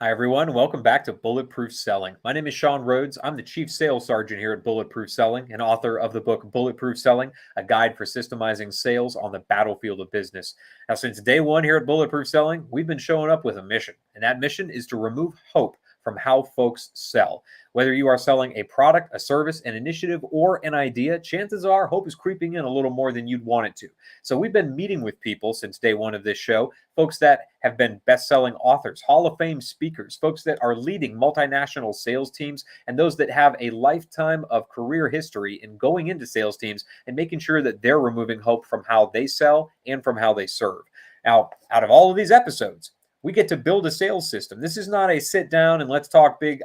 Hi, everyone. Welcome back to Bulletproof Selling. My name is Sean Rhodes. I'm the Chief Sales Sergeant here at Bulletproof Selling and author of the book Bulletproof Selling, a guide for systemizing sales on the battlefield of business. Now, since day one here at Bulletproof Selling, we've been showing up with a mission, and that mission is to remove hope from how folks sell. Whether you are selling a product, a service, an initiative, or an idea, chances are hope is creeping in a little more than you'd want it to. So we've been meeting with people since day one of this show, folks that have been best-selling authors, Hall of Fame speakers, folks that are leading multinational sales teams, and those that have a lifetime of career history in going into sales teams and making sure that they're removing hope from how they sell and from how they serve. Now, out of all of these episodes, we get to build a sales system. This is not a sit down and let's talk big,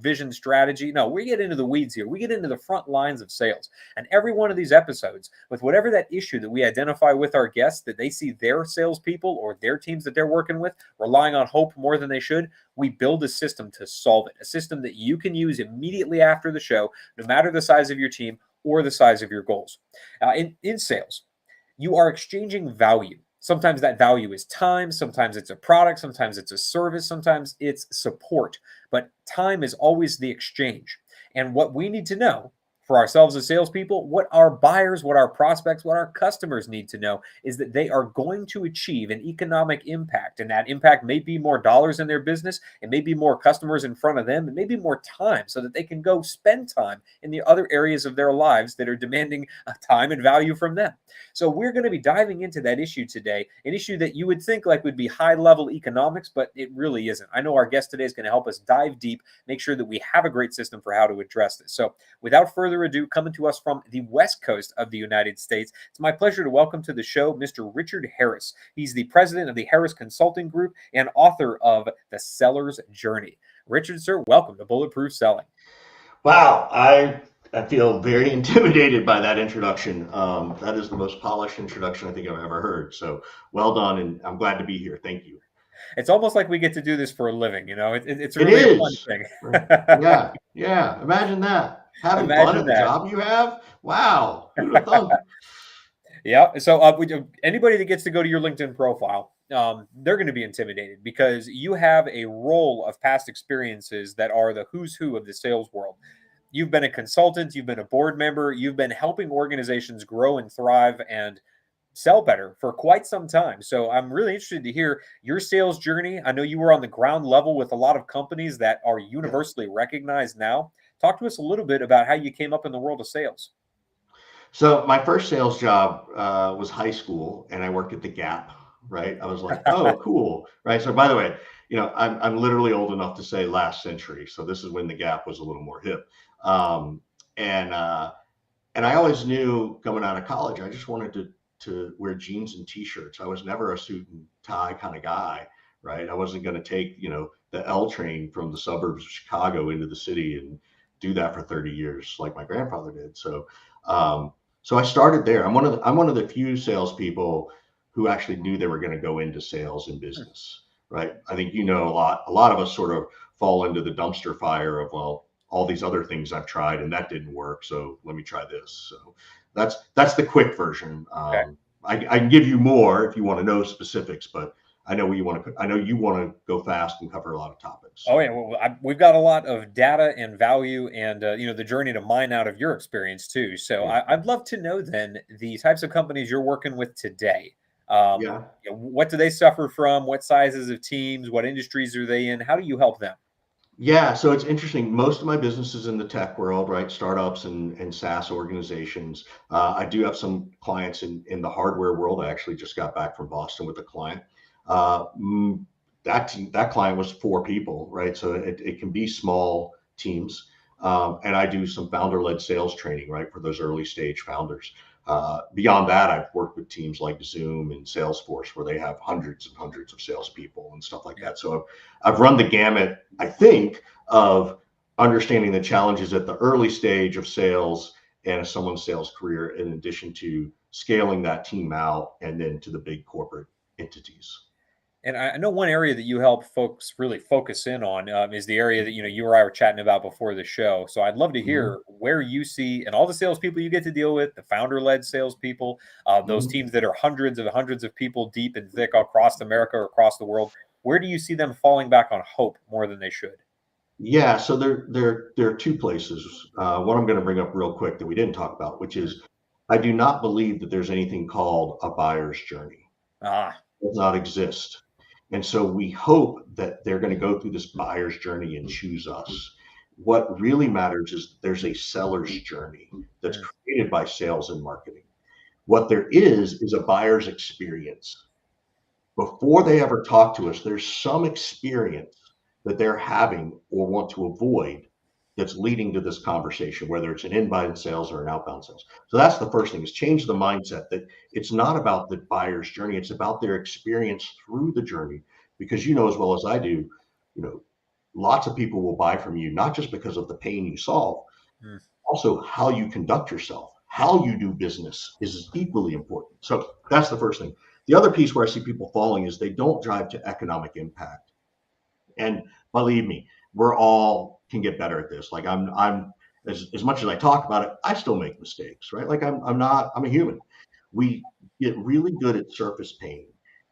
vision strategy. No, we get into the weeds here. We get into the front lines of sales. And every one of these episodes, with whatever that issue that we identify with our guests, that they see their salespeople or their teams that they're working with relying on hope more than they should, we build a system to solve it. A system that you can use immediately after the show, no matter the size of your team or the size of your goals. In sales, you are exchanging value. Sometimes that value is time, sometimes it's a product, sometimes it's a service, sometimes it's support. But time is always the exchange. And what we need to know for ourselves as salespeople, what our buyers, what our prospects, what our customers need to know is that they are going to achieve an economic impact. And that impact may be more dollars in their business, it may be more customers in front of them, it may be more time so that they can go spend time in the other areas of their lives that are demanding time and value from them. So we're going to be diving into that issue today, an issue that you would think like would be high-level economics, but it really isn't. I know our guest today is going to help us dive deep, make sure that we have a great system for how to address this. So without further ado, coming to us from the West Coast of the United States, it's my pleasure to welcome to the show Mr. Richard Harris. He's the president of the Harris Consulting Group and author of The Seller's Journey. Richard, sir, welcome to Bulletproof Selling. Wow, I feel very intimidated by that introduction. That is the most polished introduction I think I've ever heard. So well done, and I'm glad to be here. Thank you. It's almost like we get to do this for a living, you know. It's It really a fun is. thing. Yeah. Imagine that. Having fun Imagine at the that. job you have. Wow. Who'd have thunk? Yeah. So anybody that gets to go to your LinkedIn profile, they're going to be intimidated because you have a role of past experiences that are the who's who of the sales world. You've been a consultant, you've been a board member, you've been helping organizations grow and thrive and sell better for quite some time. So I'm really interested to hear your sales journey. I know you were on the ground level with a lot of companies that are Yeah. universally recognized now. Talk to us a little bit about how you came up in the world of sales. So my first sales job was high school, and I worked at the Gap. Right. I was like, oh, cool. Right. So by the way, I'm literally old enough to say last century. So this is when the Gap was a little more hip. Um, and uh, and I always knew coming out of college, I just wanted to wear jeans and t-shirts. I was never a suit and tie kind of guy, right? I wasn't going to take, the L train from the suburbs of Chicago into the city and do that for 30 years like my grandfather did. Um, so I started there. I'm one of the few salespeople who actually knew they were going to go into sales and business, right? I think a lot of us sort of fall into the dumpster fire of, well, all these other things I've tried and that didn't work, so let me try this. So that's the quick version. Okay. I can give you more if you want to know specifics, but I know you want to go fast and cover a lot of topics. Oh So yeah, well, we've got a lot of data and value, and the journey to mine out of your experience too. So yeah, I'd love to know then the types of companies you're working with today. Um, yeah. what do they suffer from? What sizes of teams? What industries are they in? How do you help them? Yeah, so it's interesting. Most of my business is in the tech world, right? Startups and Saas organizations. I do have some clients in the hardware world. I actually just got back from Boston with a client. Uh, mm, that client was 4 people, right? So it can be small teams. And I do some founder-led sales training, right, for those early stage founders. Beyond that, I've worked with teams like Zoom and Salesforce, where they have hundreds and hundreds of salespeople and stuff like Yeah. that. So I've run the gamut, I think, of understanding the challenges at the early stage of sales and someone's sales career, in addition to scaling that team out and then to the big corporate entities. And I know one area that you help folks really focus in on is the area that you or I were chatting about before the show. So I'd love to Mhm, hear where you see and all the salespeople you get to deal with, the founder-led salespeople, those mhm. teams that are hundreds of people deep and thick across America or across the world. where do you see them falling back on hope more than they should? Yeah, so there are two places. One I'm going to bring up real quick that we didn't talk about, which Mm. is I do not believe that there's anything called a buyer's journey. Ah, It does not exist. And so we hope that they're going to go through this buyer's journey and choose us. What really matters is that there's a seller's journey that's mm, created by sales and marketing. What there is a buyer's experience. Before they ever talk to us, there's some experience that they're having or want to avoid that's leading to this conversation, whether it's an inbound sales or an outbound sales. So that's the first thing, is change the mindset that it's not about the buyer's journey, it's about their experience through the journey. Because you know as well as I do, you know, lots of people will buy from you not just because of the pain you solve, mm, also how you conduct yourself, how you do business is equally important. So that's the first thing. The other piece where I see people falling is they don't drive to economic impact. And believe me, we're all can get better at this. Like I'm as much as I talk about it, I still make mistakes, right? Like I'm a human. We get really good at surface pain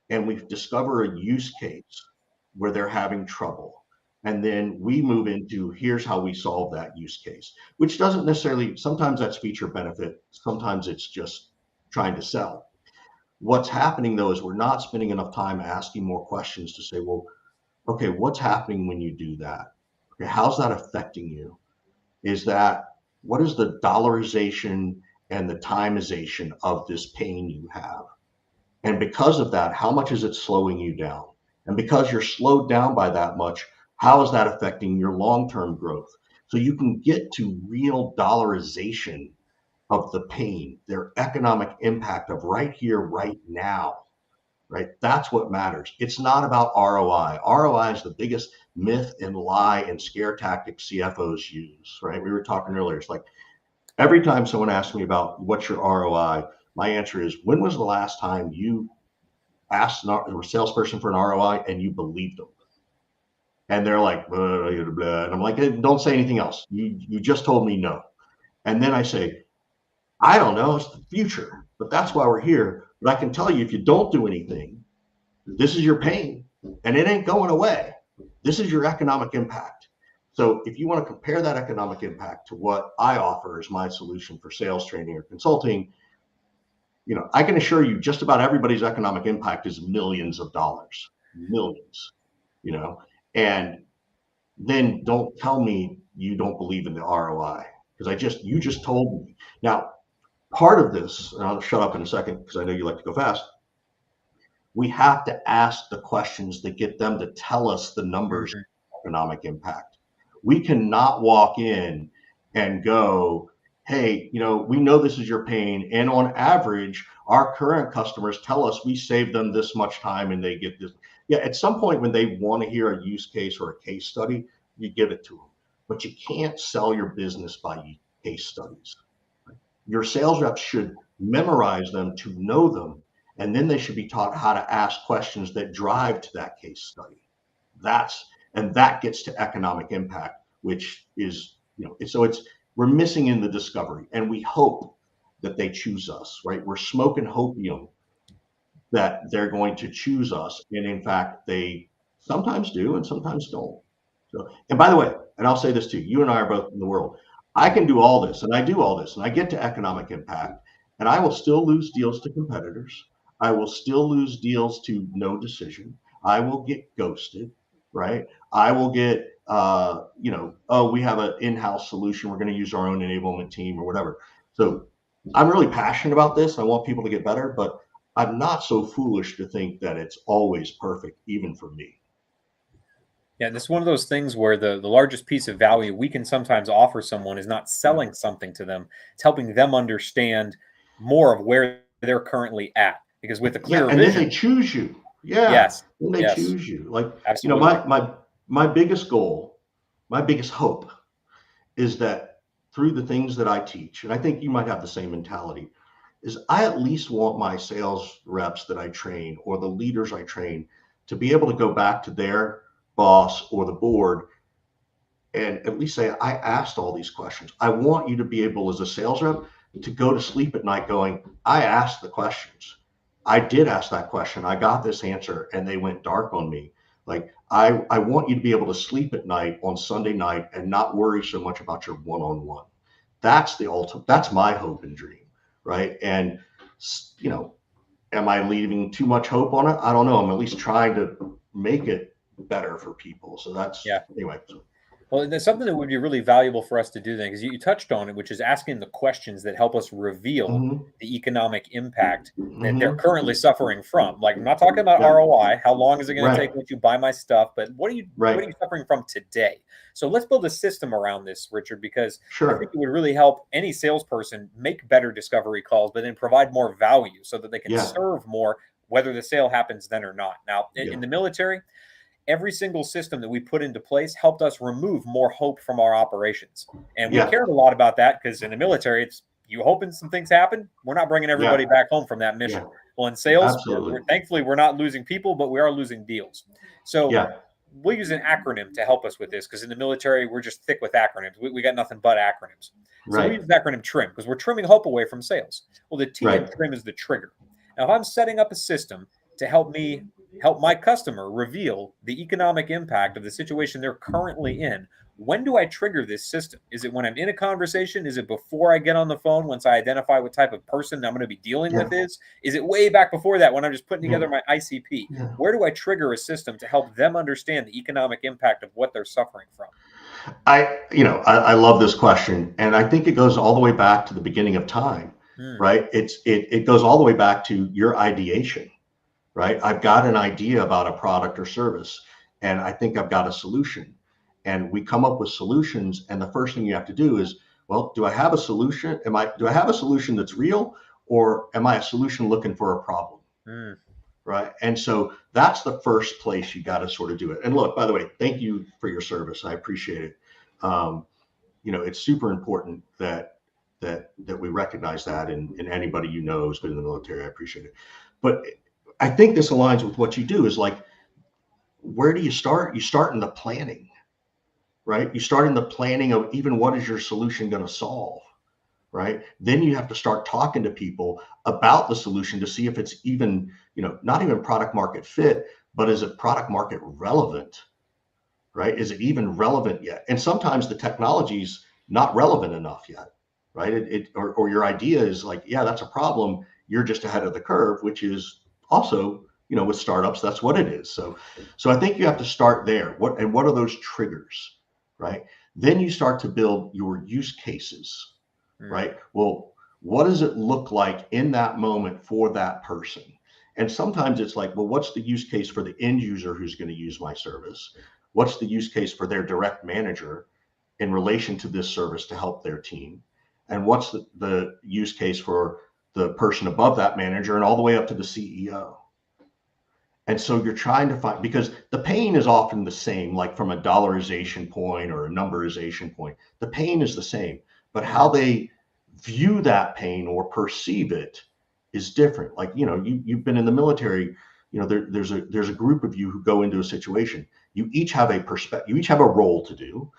and we discover a use case where they're having trouble. And then we move into here's how we solve that use case, which doesn't necessarily, sometimes that's feature benefit, sometimes it's just trying to sell. What's happening though is we're not spending enough time asking more questions to say, well, okay, what's happening when you do that? Okay, how's that affecting you? Is that what is the dollarization and the timization of this pain you have? And because of that, how much is it slowing you down? And because you're slowed down by that much, how is that affecting your long term growth? So you can get to real dollarization of the pain, their economic impact of right here, right now, right? That's what matters. It's not about ROI. ROI is the biggest myth and lie and scare tactic CFOs use, right? We were talking earlier. It's like every time someone asks me about what's your ROI, my answer is, when was the last time you asked a salesperson for an ROI and you believed them? And they're like, blah, blah, blah. And I'm like, hey, don't say anything else. You just told me no. And then I say, I don't know. It's the future, but that's why we're here. But I can tell you, if you don't do anything, this is your pain and it ain't going away. This is your economic impact. So if you want to compare that economic impact to what I offer as my solution for sales training or consulting, you know, I can assure you just about everybody's economic impact is millions of dollars, millions, you know, and then don't tell me you don't believe in the ROI because you just told me. Now, part of this, and I'll shut up in a second because I know you like to go fast. We have to ask the questions that get them to tell us the numbers mhm. of economic impact. We cannot walk in and go, hey, you know, we know this is your pain. And on average, our current customers tell us we save them this much time and they get this. Yeah, at some point when they want to hear a use case or a case study, you give it to them. But you can't sell your business by case studies. Your sales reps should memorize them to know them, and then they should be taught how to ask questions that drive to that case study. That's and that gets to economic impact, which is, you know, so it's we're missing in the discovery, and we hope that they choose us, right? We're smoking hopium that they're going to choose us, and in fact, they sometimes do and sometimes don't. So, and by the way, and I'll say this too, you and I are both in the world. I can do all this, and I do all this, and I get to economic impact, and I will still lose deals to competitors. I will still lose deals to no decision. I will get ghosted, right? I will get, you know, oh, we have an in-house solution. We're going to use our own enablement team or whatever. So I'm really passionate about this. I want people to get better, but I'm not so foolish to think that it's always perfect, even for me. Yeah, this is one of those things where the largest piece of value we can sometimes offer someone is not selling something to them. It's helping them understand more of where they're currently at. Because with a Yeah, clearer and then they vision, choose you. Yeah, yes, then they yes, choose you. Like, you know, absolutely. my biggest goal, my biggest hope is that through the things that I teach, and I think you might have the same mentality, is I at least want my sales reps that I train or the leaders I train to be able to go back to their boss or the board and at least say, I asked all these questions. I want you to be able, as a sales rep, to go to sleep at night going, I asked the questions. I did ask that question. I got this answer and they went dark on me. Like I want you to be able to sleep at night on Sunday night and not worry so much about your one-on-one. That's the ultimate. That's my hope and dream, right? And you know, am I leaving too much hope on it? I don't know. I'm at least trying to make it better for people. So that's Yeah. anyway. Well, there's something that would be really valuable for us to do then, because you touched on it, which is asking the questions that help us reveal Mm-hmm, the economic impact that they're mm-hmm, currently suffering from. Like, I'm not talking about yeah, ROI, how long is it going to take right, once you buy my stuff, but what are right, you suffering from today? So let's build a system around this, Richard, because I think sure, it would really help any salesperson make better discovery calls, but then provide more value so that they can yeah, serve more, whether the sale happens then or not. Now, yeah, in the military, every single system that we put into place helped us remove more hope from our operations. And we yeah, cared a lot about that because in the military, it's you hoping some things happen. We're not bringing everybody yeah, back home from that yeah, mission. Well, in sales, absolutely, thankfully we're not losing people, but we are losing deals. So yeah, we'll use an acronym to help us with this because in the military, we're just thick with acronyms. We got nothing but acronyms. So we right, use the acronym TRIM because we're trimming hope away from sales. Well, the T in right, TRIM is the trigger. Now, if I'm setting up a system to help my customer reveal the economic impact of the situation they're currently in, when do I trigger this system? Is it when I'm in a conversation? Is it before I get on the phone once I identify what type of person I'm going to be dealing yeah, with is? Is it way back before that when I'm just putting yeah, together my ICP? yeah. Where do I trigger a system to help them understand the economic impact of what they're suffering from? I love this question, and I think it goes all the way back to the beginning of time, Mm, right? It goes all the way back to your ideation, right? I've got an idea about a product or service, and I think I've got a solution. And we come up with solutions, and the first thing you have to do is, well, do I have a solution? Do I have a solution that's real, or am I a solution looking for a problem? mm, Right. And so that's the first place you got to sort of do it. And look, by the way, thank you for your service. I appreciate it. Um, it's super important that we recognize that, and anybody who's been in the military, I appreciate it. But I think this aligns with what you do. Is like, where do you start? You start in the planning, right? You start in the planning of even what is your solution going to solve, right? Then you have to start talking to people about the solution to see if it's even, not even product market fit, but is it product market relevant, right? Is it even relevant yet? And sometimes the technology's not relevant enough yet, right? Or your idea is like, yeah, that's a problem. You're just ahead of the curve, which is also, with startups, that's what it is. So I think you have to start there. What are those triggers, right? Then you start to build your use cases, mm. right? Well, what does it look like in that moment for that person? And sometimes it's like, well, what's the use case for the end user who's going to use my service? What's the use case for their direct manager in relation to this service to help their team? And what's the use case for the person above that manager and all the way up to the CEO? And so you're trying to find, because the pain is often the same, like from a dollarization point or a numberization point, the pain is the same, but how Mm. they view that pain or perceive it is different. Like, you've been in the military, there's a group of you who go into a situation. You each have a perspective, you each have a role to do.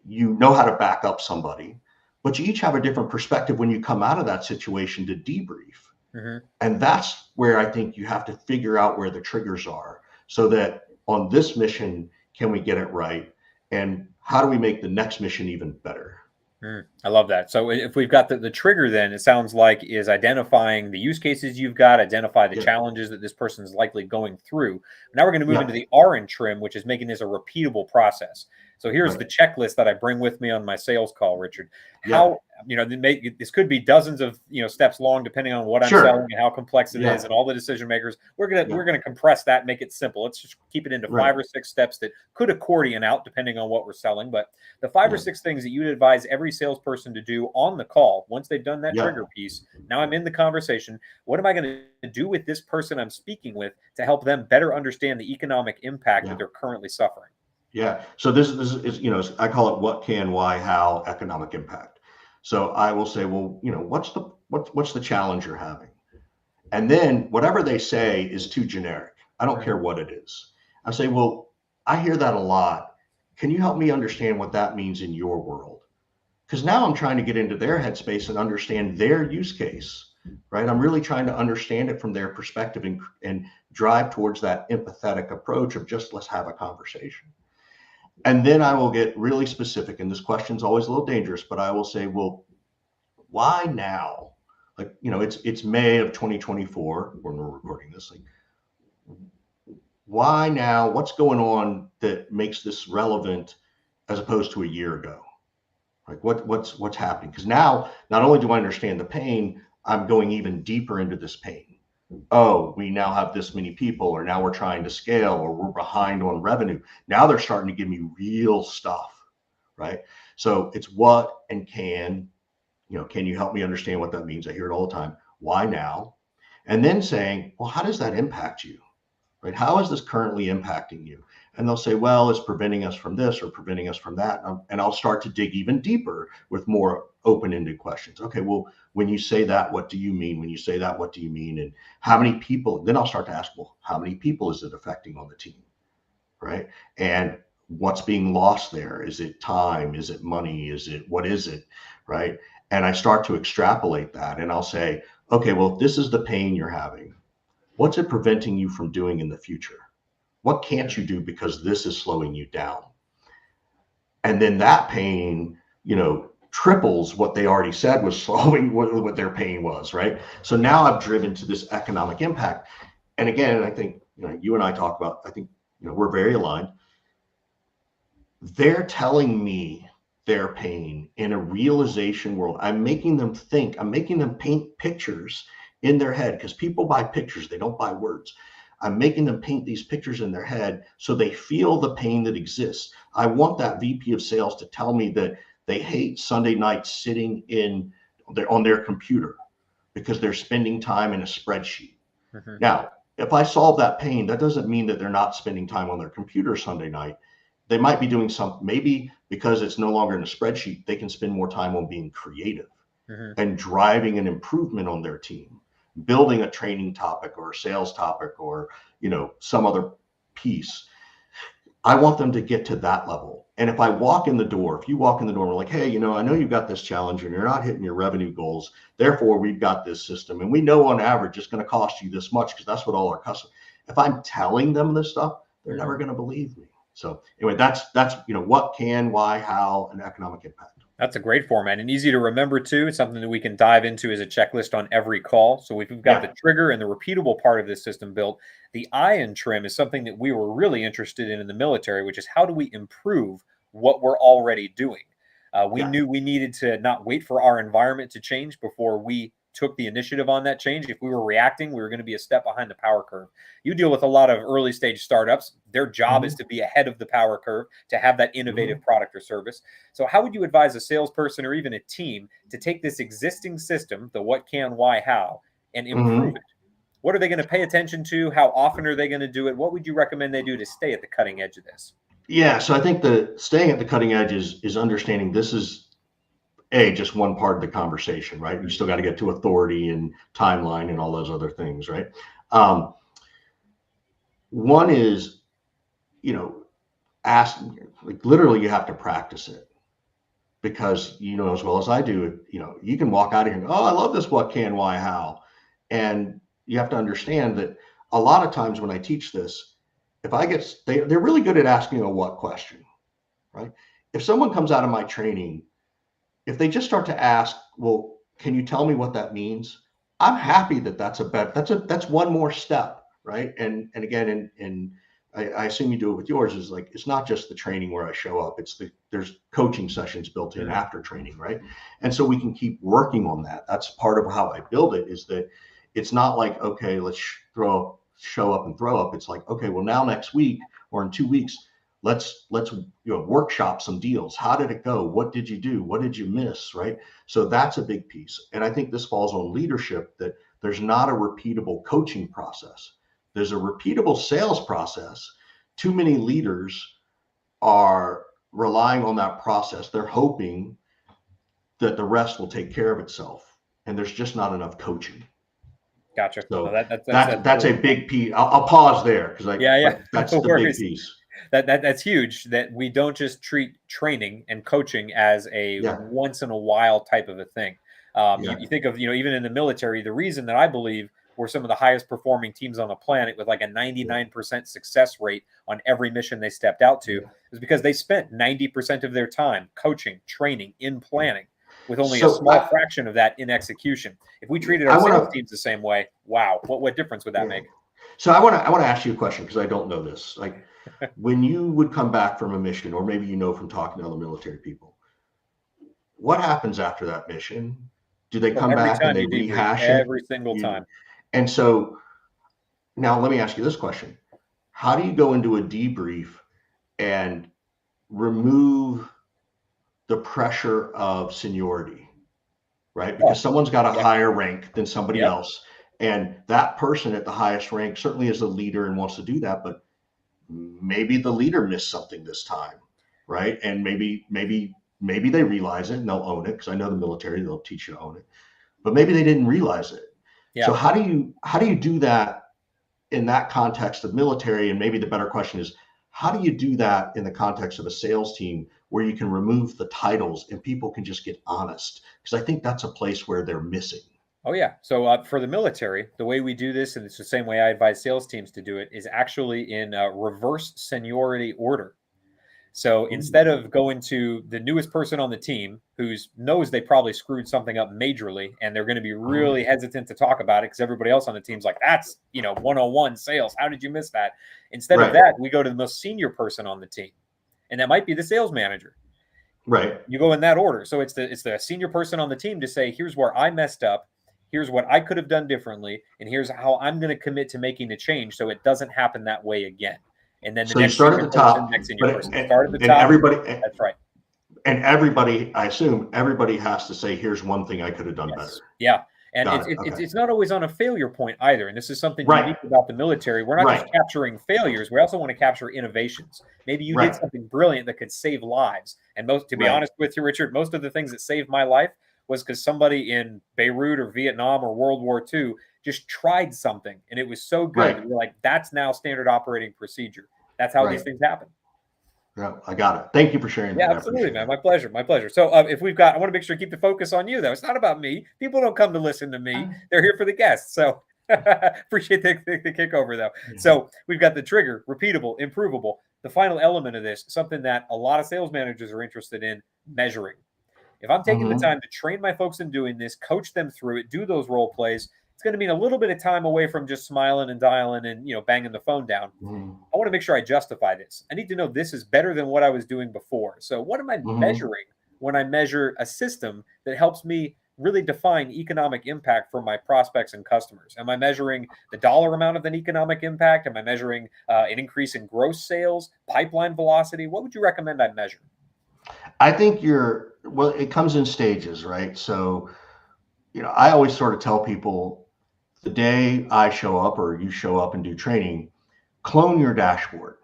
You know how to back up somebody, but you each have a different perspective when you come out of that situation to debrief. Hmm. And that's where I think you have to figure out where the triggers are so that on this mission, can we get it right? And how do we make the next mission even better? Mm, I love that. So if we've got the trigger, then it sounds like is identifying the use cases you've got, identify the Yeah. challenges that this person is likely going through. Now we're going to move into Yeah. the R in trim, which is making this a repeatable process. So here's Right. the checklist that I bring with me on my sales call, Richard. Yeah. How this could be dozens of steps long, depending on what I'm selling Sure. and how complex it is, Yeah. and all the decision makers. We're gonna Yeah. we're gonna compress that, make it simple. Let's just keep it into Right. 5 or 6 steps that could accordion out depending on what we're selling, but the 5 or 6 things that you'd advise every salesperson to do on the call once they've done that Yeah. trigger piece. Now I'm in the conversation. What am I going to do with this person I'm speaking with to help them better understand the economic impact that Yeah. they're currently suffering? Yeah. So this is, I call it what, can, why, how, economic impact. So I will say, well, what's the challenge you're having? And then whatever they say is too generic. I don't care Mhm. what it is. I say, well, I hear that a lot. Can you help me understand what that means in your world? Because now I'm trying to get into their headspace and understand their use case. right? I'm really trying to understand it from their perspective and drive towards that empathetic approach of just let's have a conversation. And then I will get really specific. And this question's always a little dangerous, but I will say, well, why now? Like, it's May of 2024 when we're recording this. Like, why now? What's going on that makes this relevant as opposed to a year ago? Like what's happening? Because now not only do I understand the pain, I'm going even deeper into this pain. Oh, we now have this many people, or now we're trying to scale, or we're behind on revenue. Now they're starting to give me real stuff, right? So it's what and can you help me understand what that means? I hear it all the time. Why now? And then saying, well, how does that impact you? Right? How is this currently impacting you? And they'll say, well, it's preventing us from this or preventing us from that. And I'll start to dig even deeper with more open-ended questions. Okay, well, when you say that, what do you mean? When you say that, what do you mean? And how many people? Then I'll start to ask, well, how many people is it affecting on the team? Right? And what's being lost there? Is it time? Is it money? What is it? Right? And I start to extrapolate that, and I'll say, okay, well, if this is the pain you're having, what's it preventing you from doing in the future? What can't you do because this is slowing you down? And then that pain, triples what they already said was slowing, what their pain was, right? So now I've driven to this economic impact. And again, I think, you and I talk about, I think, we're very aligned. They're telling me their pain in a realization world. I'm making them think, I'm making them paint pictures in their head, because people buy pictures, they don't buy words. I'm making them paint these pictures in their head so they feel the pain that exists. I want that VP of sales to tell me that they hate Sunday nights sitting on their computer because they're spending time in a spreadsheet. Mm-hmm. Now, if I solve that pain, that doesn't mean that they're not spending time on their computer Sunday night. They might be doing something, maybe because it's no longer in a spreadsheet, they can spend more time on being creative and driving an improvement on their team, building a training topic or a sales topic or, some other piece. I want them to get to that level. And if you walk in the door and we're like, hey, I know you've got this challenge and you're not hitting your revenue goals. Therefore, we've got this system. And we know on average it's going to cost you this much, because that's what all our customers, if I'm telling them this stuff, they're never going to believe me. So anyway, that's what, can, why, how, and economic impact. That's a great format and easy to remember too. It's something that we can dive into as a checklist on every call. So we've got the trigger and the repeatable part of this system built. The iron trim is something that we were really interested in the military, which is how do we improve what we're already doing? We knew we needed to not wait for our environment to change before we took the initiative on that change. If we were reacting, we were going to be a step behind the power curve. You deal with a lot of early stage startups. Their job is to be ahead of the power curve, to have that innovative product or service. So how would you advise a salesperson or even a team to take this existing system, the what, can, why, how, and improve it? What are they going to pay attention to? How often are they going to do it? What would you recommend they do to stay at the cutting edge of this? Yeah, so I think the staying at the cutting edge is understanding this is just one part of the conversation, right? You still got to get to authority and timeline and all those other things, right? One is, ask, like literally you have to practice it, because as well as I do, you can walk out of here and go, oh, I love this what, can, why, how. And you have to understand that a lot of times when I teach this, they're really good at asking a what question, right? If someone comes out of my training, if they just start to ask, well, can you tell me what that means? I'm happy that's one more step, right? And again, and I assume you do it with yours, is like, it's not just the training where I show up, there's coaching sessions built in after training, right? And so we can keep working on that. That's part of how I build it, is that it's not like, okay, let's show up and throw up. It's like, okay, well, now next week or in 2 weeks, let's workshop some deals. How did it go? What did you do? What did you miss? Right? So that's a big piece. And I think this falls on leadership, that there's not a repeatable coaching process. There's a repeatable sales process. Too many leaders are relying on that process. They're hoping that the rest will take care of itself. And there's just not enough coaching. Gotcha. So that's a big piece. I'll pause there, because that's the big piece. That's huge, that we don't just treat training and coaching as a once in a while type of a thing. You think of, even in the military, the reason that I believe we're some of the highest performing teams on the planet with like a 99% success rate on every mission they stepped out to is because they spent 90% of their time coaching, training, in planning, with only a So small fraction of that in execution. If we treated our sales teams the same way, wow, what difference would that make? So I want to ask you a question because I don't know this. Like when you would come back from a mission, or maybe from talking to other military people, what happens after that mission? Do they come Every back and time they you debrief, rehash it? every single time. And so now let me ask you this question. How do you go into a debrief and remove the pressure of seniority, right? Because someone's got a higher rank than somebody else. And that person at the highest rank certainly is a leader and wants to do that, but maybe the leader missed something this time, right? And maybe they realize it and they'll own it, because I know the military, they'll teach you to own it. But maybe they didn't realize it. Yeah. So how do you do that in that context of military? And maybe the better question is, how do you do that in the context of a sales team where you can remove the titles and people can just get honest? Because I think that's a place where they're missing. Oh, yeah. So for the military, the way we do this, and it's the same way I advise sales teams to do it, is actually in reverse seniority order. So instead of going to the newest person on the team who knows they probably screwed something up majorly, and they're going to be really hesitant to talk about it because everybody else on the team's like, that's 101 sales. How did you miss that? Instead of that, we go to the most senior person on the team, and that might be the sales manager. Right. You go in that order. So it's the senior person on the team to say, here's where I messed up. Here's what I could have done differently, and here's how I'm going to commit to making the change so it doesn't happen that way again. And then so you start at the top, start at the top. Everybody, that's right. And everybody, I assume everybody has to say, here's one thing I could have done better. Yeah. And it's not always on a failure point either. And this is something unique about the military. We're not just capturing failures. We also want to capture innovations. Maybe you did something brilliant that could save lives. And to be honest with you, Richard, most of the things that saved my life was because somebody in Beirut or Vietnam or World War II just tried something, and it was so good. We're like, that's now standard operating procedure. That's how these things happen. Yeah, I got it. Thank you for sharing that. Yeah, absolutely, man. My pleasure. My pleasure. So I want to make sure to keep the focus on you, though. It's not about me. People don't come to listen to me. They're here for the guests. So appreciate the kick over, though. Yeah. So we've got the trigger, repeatable, improvable. The final element of this, something that a lot of sales managers are interested in, measuring. If I'm taking the time to train my folks in doing this, coach them through it, do those role plays, it's going to mean a little bit of time away from just smiling and dialing and banging the phone down. I want to make sure I justify this. I need to know this is better than what I was doing before. So what am I measuring when I measure a system that helps me really define economic impact for my prospects and customers? Am I measuring the dollar amount of an economic impact? Am I measuring an increase in gross sales, pipeline velocity? What would you recommend I measure? I think it comes in stages, right? So, I always sort of tell people, the day I show up or you show up and do training, clone your dashboard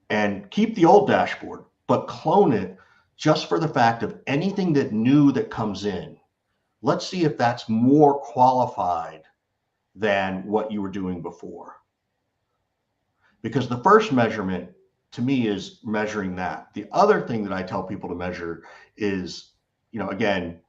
and keep the old dashboard, but clone it just for the fact of anything that new that comes in. Let's see if that's more qualified than what you were doing before. Because the first measurement to me is measuring that. The other thing that I tell people to measure is, again,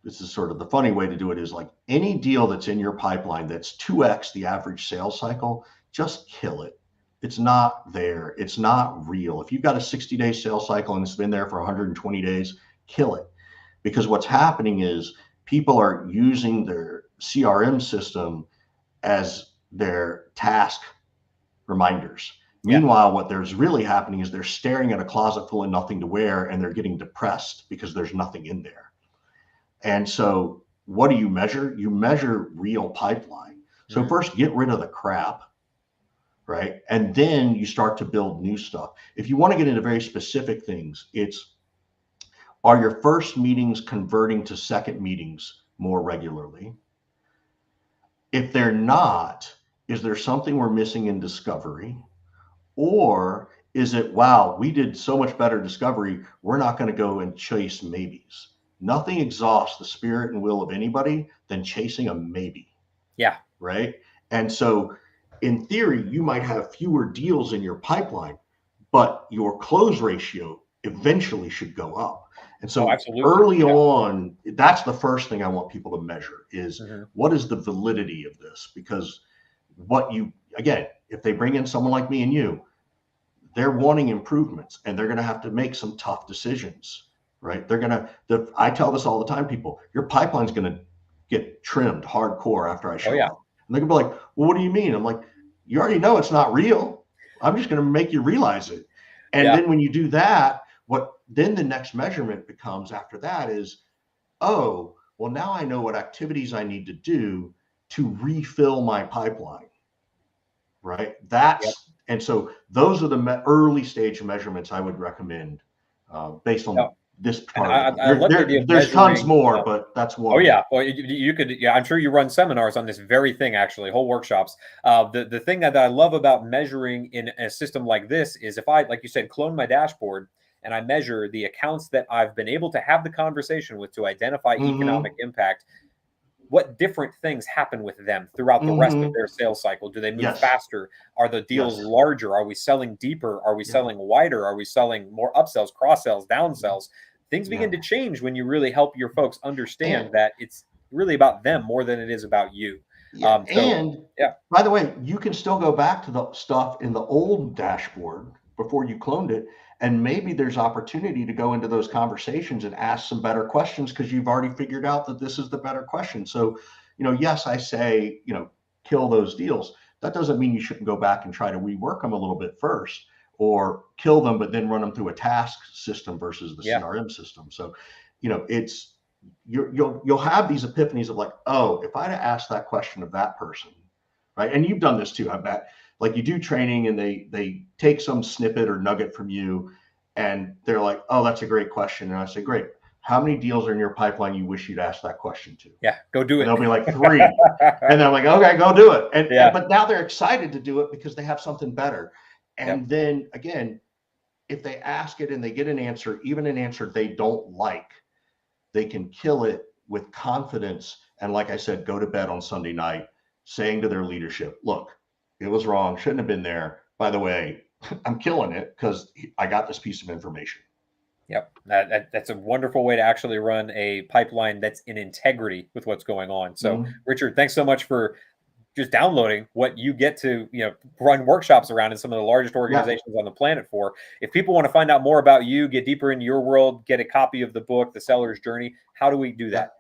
this is sort of the funny way to do it, is like any deal that's in your pipeline that's 2x the average sales cycle, just kill it. It's not there. It's not real. If you've got a 60-day sales cycle and it's been there for 120 days, kill it. Because what's happening is people are using their CRM system as their task reminders. Meanwhile, what there's really happening is they're staring at a closet full of nothing to wear, and they're getting depressed because there's nothing in there. And so what do you measure? You measure real pipeline. So first get rid of the crap, right? And then you start to build new stuff. If you want to get into very specific things, are your first meetings converting to second meetings more regularly? If they're not, is there something we're missing in discovery? Or is it, wow, we did so much better discovery, we're not going to go and chase maybes? Nothing exhausts the spirit and will of anybody than chasing a maybe. Yeah. Right. And so in theory, you might have fewer deals in your pipeline, but your close ratio eventually should go up. And Oh, so absolutely. early Yeah. on, that's the first thing I want people to measure is Mhm. what is the validity of this? Because again, if they bring in someone like me and you, they're wanting improvements and they're going to have to make some tough decisions, right? I tell this all the time, people, your pipeline's going to get trimmed hardcore after I Oh, show yeah. up. And they're going to be like, well, what do you mean? I'm like, you already know it's not real. I'm just going to make you realize it. And Yeah. then when you do that, then the next measurement becomes after that is, oh, well, now I know what activities I need to do to refill my pipeline, right? Yep. And so those are the early stage measurements I would recommend based Yeah. on this And part of the book. I love the idea of There's tons measuring. more, but that's Oh one of them. yeah, well you could. Yeah, I'm sure you run seminars on this very thing, actually, whole workshops. The thing that I love about measuring in a system like this is if I, like you said, clone my dashboard and I measure the accounts that I've been able to have the conversation with to identify economic Mm-hmm. impact. What different things happen with them throughout the rest of Mm-hmm. their sales cycle? Do they move Yes. faster? Are the deals Yes. larger? Are we selling deeper? Are we Yeah. selling wider? Are we selling more upsells, cross sells, downsells? Things Yeah. begin to change when you really help your folks understand And that it's really about them more than it is about you. yeah, So and yeah, by the way, you can still go back to the stuff in the old dashboard before you cloned it, and maybe there's opportunity to go into those conversations and ask some better questions because you've already figured out that this is the better question. So, yes, I say, kill those deals. That doesn't mean you shouldn't go back and try to rework them a little bit first, or kill them but then run them through a task system versus the yeah, CRM system. So, it's you'll have these epiphanies of like, oh, if I'd have asked that question of that person, right? And you've done this too, I bet. Like you do training and they take some snippet or nugget from you, and they're like, oh, that's a great question. And I say, great. How many deals are in your pipeline you wish you'd asked that question to? yeah. Go do And it. they'll be like 3. And I'm like, okay, go do it. Yeah. But now they're excited to do it because they have something better. Yep. And then again, if they ask it and they get an answer, even an answer they don't like, they can kill it with confidence. And like I said, go to bed on Sunday night saying to their leadership, look, it was wrong, shouldn't have been there. By the way, I'm killing it because I got this piece of information. Yep, that's a wonderful way to actually run a pipeline that's in integrity with what's going on. So, Mm-hmm. Richard, thanks so much for just downloading what you get to run workshops around in some of the largest Yeah. organizations on the planet for. If people want to find out more about you, get deeper into your world, get a copy of the book, The Seller's Journey, how do we do Yeah. that?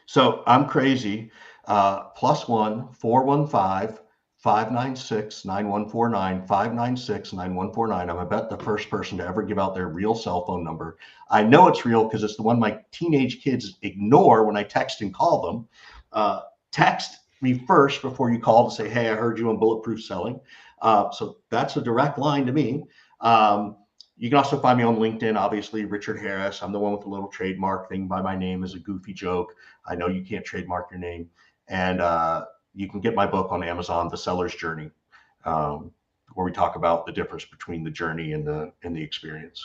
So I'm crazy. +1 415 596 9149 596 9149. I'm about the first person to ever give out their real cell phone number. I know it's real because it's the one my teenage kids ignore when I text and call them. Text me first before you call to say, hey, I heard you on Bulletproof Selling. So that's a direct line to me. You can also find me on LinkedIn, obviously, Richard Harris. I'm the one with the little trademark thing by my name as a goofy joke. I know you can't trademark your name. And you can get my book on Amazon, The Seller's Journey, where we talk about the difference between the journey and the experience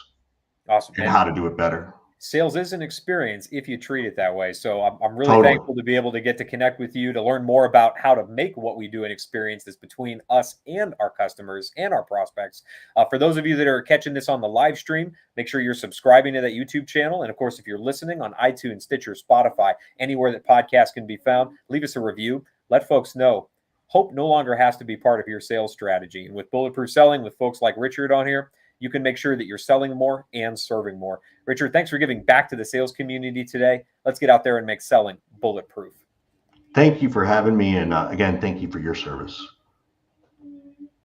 Awesome. and And how to do it better. sales is an experience if you treat it that way. So I'm really Totally. thankful to be able to get to connect with you to learn more about how to make what we do an experience that's between us and our customers and our prospects. For those of you that are catching this on the live stream, make sure you're subscribing to that YouTube channel. And of course, if you're listening on iTunes, Stitcher, Spotify, anywhere that podcasts can be found, leave us a review. Let folks know. Hope no longer has to be part of your sales strategy. And with Bulletproof Selling, with folks like Richard on here, you can make sure that you're selling more and serving more. Richard, thanks for giving back to the sales community today. Let's get out there and make selling bulletproof. Thank you for having me. And again, thank you for your service.